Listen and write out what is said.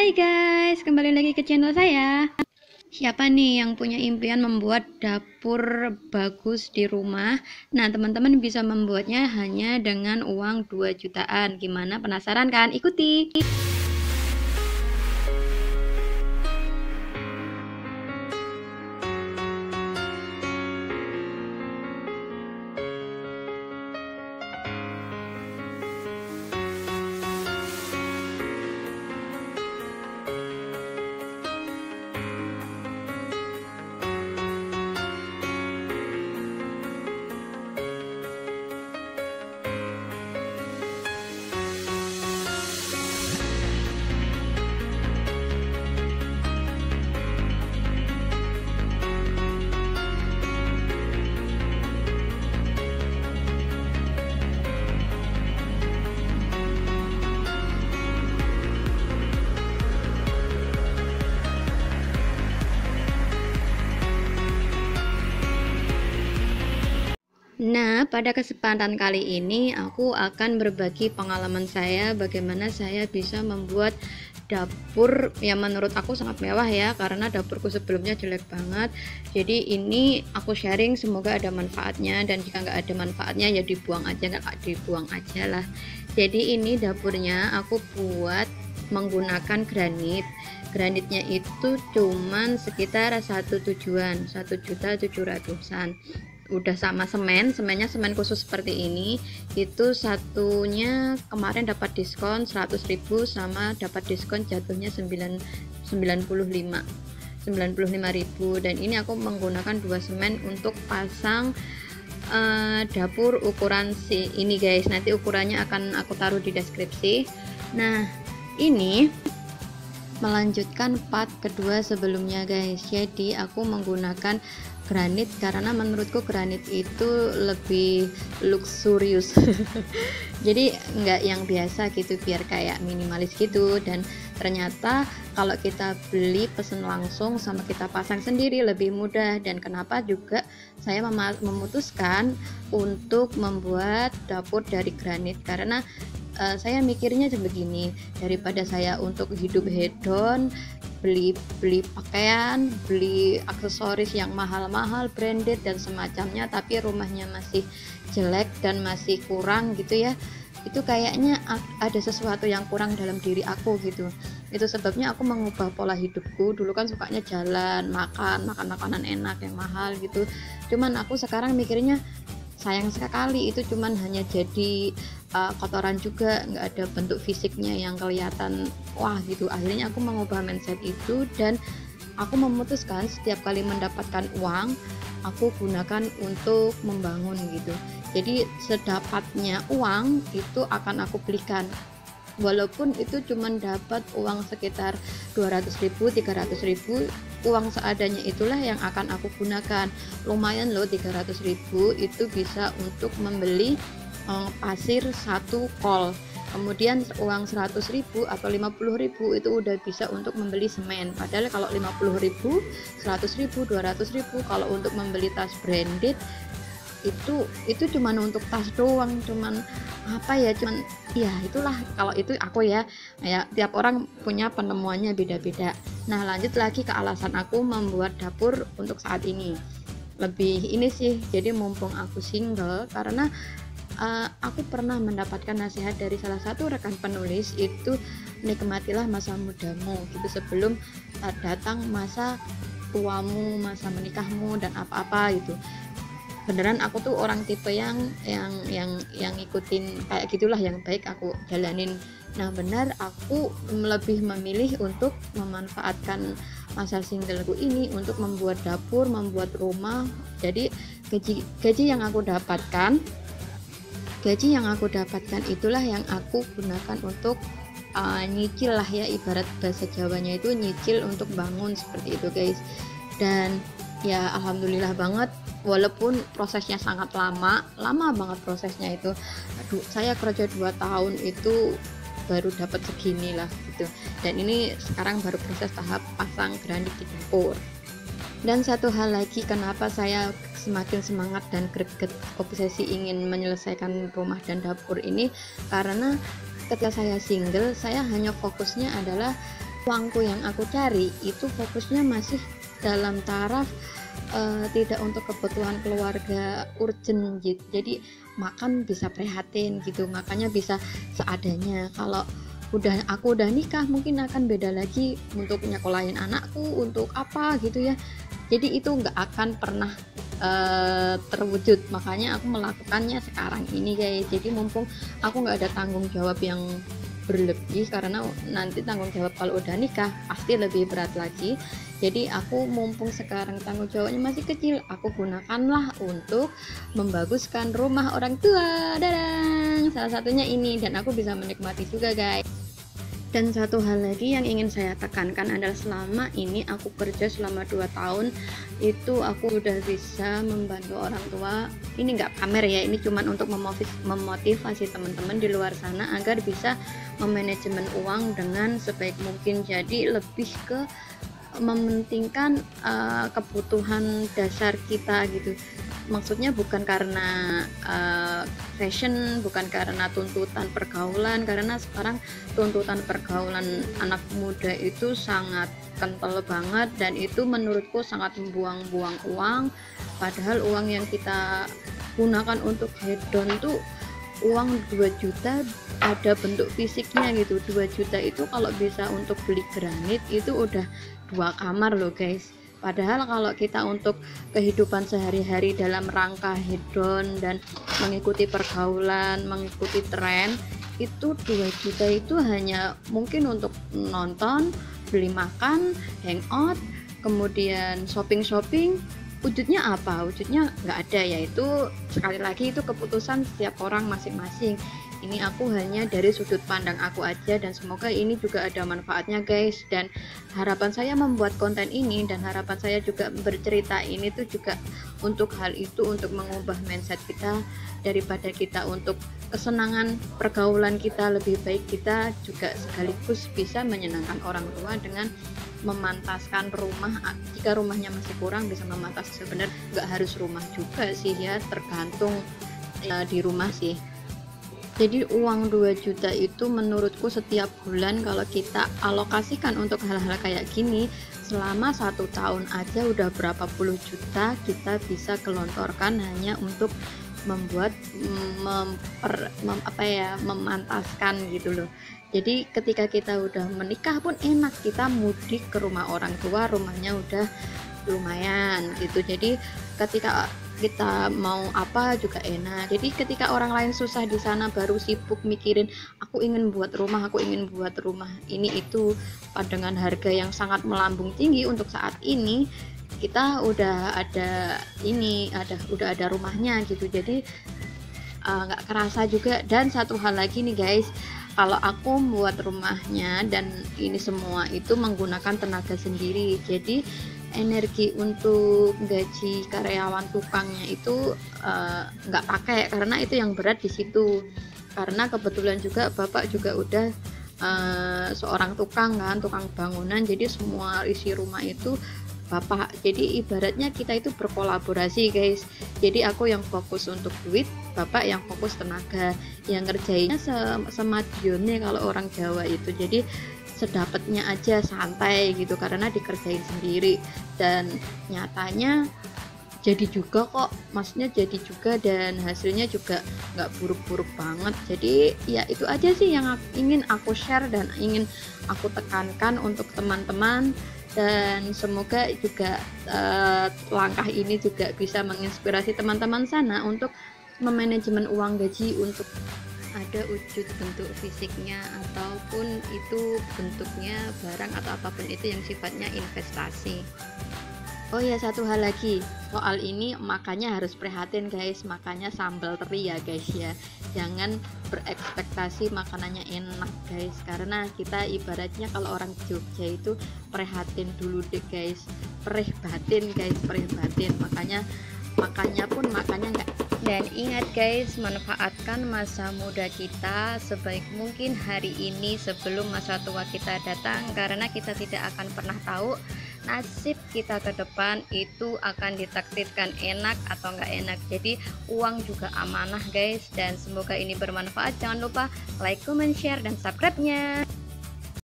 Hai guys, kembali lagi ke channel saya. Siapa nih yang punya impian membuat dapur bagus di rumah? Nah, teman-teman bisa membuatnya hanya dengan uang 2 jutaan. Gimana? Penasaran kan? Ikuti. Nah, pada kesempatan kali ini aku akan berbagi pengalaman saya bagaimana saya bisa membuat dapur yang menurut aku sangat mewah ya, karena dapurku sebelumnya jelek banget. Jadi ini aku sharing, semoga ada manfaatnya, dan jika nggak ada manfaatnya ya dibuang aja, nggak dibuang aja lah. Jadi ini dapurnya aku buat menggunakan granit. Granitnya itu cuman sekitar 1.700.000-an. Udah sama semennya semen khusus seperti ini. Itu satunya kemarin dapat diskon 100.000 sama dapat diskon jatuhnya 95.000, dan ini aku menggunakan 2 semen untuk pasang dapur ukuran ini guys. Nanti ukurannya akan aku taruh di deskripsi. Nah, ini melanjutkan part kedua sebelumnya guys. Jadi aku menggunakan granit karena menurutku granit itu lebih luxurious. Jadi nggak yang biasa gitu, biar kayak minimalis gitu. Dan ternyata kalau kita beli pesen langsung sama kita pasang sendiri lebih mudah. Dan kenapa juga saya memutuskan untuk membuat dapur dari granit, karena saya mikirnya begini, daripada saya untuk hidup hedon, beli pakaian, beli aksesoris yang mahal-mahal, branded dan semacamnya, tapi rumahnya masih jelek dan masih kurang gitu ya. Itu kayaknya ada sesuatu yang kurang dalam diri aku gitu. Itu sebabnya aku mengubah pola hidupku. Dulu kan sukanya jalan, makan makanan enak yang mahal gitu. Cuman aku sekarang mikirnya sayang sekali, itu cuman hanya jadi kotoran juga, nggak ada bentuk fisiknya yang kelihatan wah gitu. Akhirnya aku mengubah mindset itu, dan aku memutuskan setiap kali mendapatkan uang aku gunakan untuk membangun gitu. Jadi sedapatnya uang itu akan aku belikan, walaupun itu cuma dapat uang sekitar 200.000, 300.000, uang seadanya itulah yang akan aku gunakan. Lumayan loh, 300.000 itu bisa untuk membeli pasir 1 kol. Kemudian uang 100.000 atau 50.000 itu udah bisa untuk membeli semen. Padahal kalau 50.000, 100.000, 200.000 kalau untuk membeli tas branded itu cuman untuk tas doang, cuman apa ya, cuman ya itulah. Kalau itu aku ya tiap orang punya penemuannya beda-beda. Nah, lanjut lagi ke alasan aku membuat dapur untuk saat ini. Lebih ini sih, jadi mumpung aku single, karena aku pernah mendapatkan nasihat dari salah satu rekan penulis, itu nikmatilah masa mudamu gitu sebelum datang masa tuamu, masa menikahmu dan apa-apa gitu. Beneran aku tuh orang tipe yang ngikutin kayak gitulah, yang baik aku jalanin. Nah, benar aku lebih memilih untuk memanfaatkan masa singleku ini untuk membuat dapur, membuat rumah. Jadi gaji yang aku dapatkan itulah yang aku gunakan untuk nyicil lah ya, ibarat bahasa Jawanya itu nyicil untuk bangun, seperti itu guys. Dan ya alhamdulillah banget, walaupun prosesnya sangat lama banget prosesnya itu. Aduh, saya kerja 2 tahun itu baru dapat segini lah gitu. Dan ini sekarang baru proses tahap pasang granit di dapur. Dan satu hal lagi, kenapa saya semakin semangat dan greget obsesi ingin menyelesaikan rumah dan dapur ini, karena ketika saya single, saya hanya fokusnya adalah uangku yang aku cari itu fokusnya masih dalam taraf tidak untuk kebutuhan keluarga urgent gitu. Jadi makan bisa prihatin gitu, makanya bisa seadanya. Kalau aku udah nikah mungkin akan beda lagi, untuk nyekolahin anakku untuk apa gitu ya. Jadi itu nggak akan pernah terwujud, makanya aku melakukannya sekarang ini guys. Jadi mumpung aku nggak ada tanggung jawab yang berlebih, karena nanti tanggung jawab kalau udah nikah pasti lebih berat lagi. Jadi aku mumpung sekarang tanggung jawabnya masih kecil, aku gunakanlah untuk membaguskan rumah orang tua. Dadang, salah satunya ini, dan aku bisa menikmati juga guys. Dan satu hal lagi yang ingin saya tekankan adalah selama ini aku kerja selama 2 tahun itu aku udah bisa membantu orang tua. Ini nggak pamer ya, ini cuman untuk memotivasi teman-teman di luar sana agar bisa memanajemen uang dengan sebaik mungkin. Jadi lebih ke mementingkan kebutuhan dasar kita gitu. Maksudnya bukan karena fashion, bukan karena tuntutan pergaulan, karena sekarang tuntutan pergaulan anak muda itu sangat kental banget, dan itu menurutku sangat membuang-buang uang. Padahal uang yang kita gunakan untuk hedon tuh uang 2 juta ada bentuk fisiknya gitu. 2 juta itu kalau bisa untuk beli granit itu udah 2 kamar loh guys. Padahal kalau kita untuk kehidupan sehari-hari dalam rangka hedon dan mengikuti pergaulan, mengikuti tren, itu 2 juta itu hanya mungkin untuk nonton, beli makan, hangout, kemudian shopping. Wujudnya apa? Wujudnya nggak ada, yaitu sekali lagi itu keputusan setiap orang masing-masing. Ini aku hanya dari sudut pandang aku aja, dan semoga ini juga ada manfaatnya guys. Dan harapan saya membuat konten ini dan harapan saya juga bercerita ini tuh juga untuk hal itu, untuk mengubah mindset kita, daripada kita untuk kesenangan pergaulan kita lebih baik kita juga sekaligus bisa menyenangkan orang tua dengan memantaskan rumah. Jika rumahnya masih kurang bisa memantas, sebenarnya nggak harus rumah juga sih ya, tergantung di rumah sih. Jadi uang 2 juta itu menurutku setiap bulan kalau kita alokasikan untuk hal-hal kayak gini, selama 1 tahun aja udah berapa puluh juta kita bisa gelontorkan hanya untuk membuat memantaskan gitu loh. Jadi ketika kita udah menikah pun enak, kita mudik ke rumah orang tua, rumahnya udah lumayan gitu. Jadi ketika kita mau apa juga enak. Jadi ketika orang lain susah di sana baru sibuk mikirin aku ingin buat rumah ini itu, dengan harga yang sangat melambung tinggi untuk saat ini, kita udah ada rumahnya gitu. Jadi nggak kerasa juga. Dan satu hal lagi nih guys, kalau aku buat rumahnya dan ini semua itu menggunakan tenaga sendiri, jadi energi untuk gaji karyawan tukangnya itu nggak pakai, karena itu yang berat di situ. Karena kebetulan juga bapak juga udah seorang tukang bangunan, jadi semua isi rumah itu bapak. Jadi ibaratnya kita itu berkolaborasi guys. Jadi aku yang fokus untuk duit, bapak yang fokus tenaga, yang ngerjainnya semadione kalau orang Jawa itu. Jadi sedapatnya aja, santai gitu, karena dikerjain sendiri. Dan nyatanya jadi juga kok, maksudnya jadi juga, dan hasilnya juga nggak buruk-buruk banget. Jadi ya itu aja sih yang ingin aku share dan ingin aku tekankan untuk teman-teman, dan semoga juga langkah ini juga bisa menginspirasi teman-teman sana untuk memanajemen uang gaji, untuk ada wujud bentuk fisiknya ataupun itu bentuknya barang atau apapun itu yang sifatnya investasi. Oh ya, satu hal lagi soal ini, makanya harus prihatin guys, makanya sambal teri ya guys ya, jangan berekspektasi makanannya enak guys, karena kita ibaratnya kalau orang Jogja itu prihatin dulu deh guys, perih batin guys, perih batin. Makanya nggak. Dan ingat guys, manfaatkan masa muda kita sebaik mungkin hari ini sebelum masa tua kita datang, karena kita tidak akan pernah tahu nasib kita ke depan itu akan ditakdirkan enak atau nggak enak. Jadi uang juga amanah guys, dan semoga ini bermanfaat. Jangan lupa like, comment, share, dan subscribe-nya.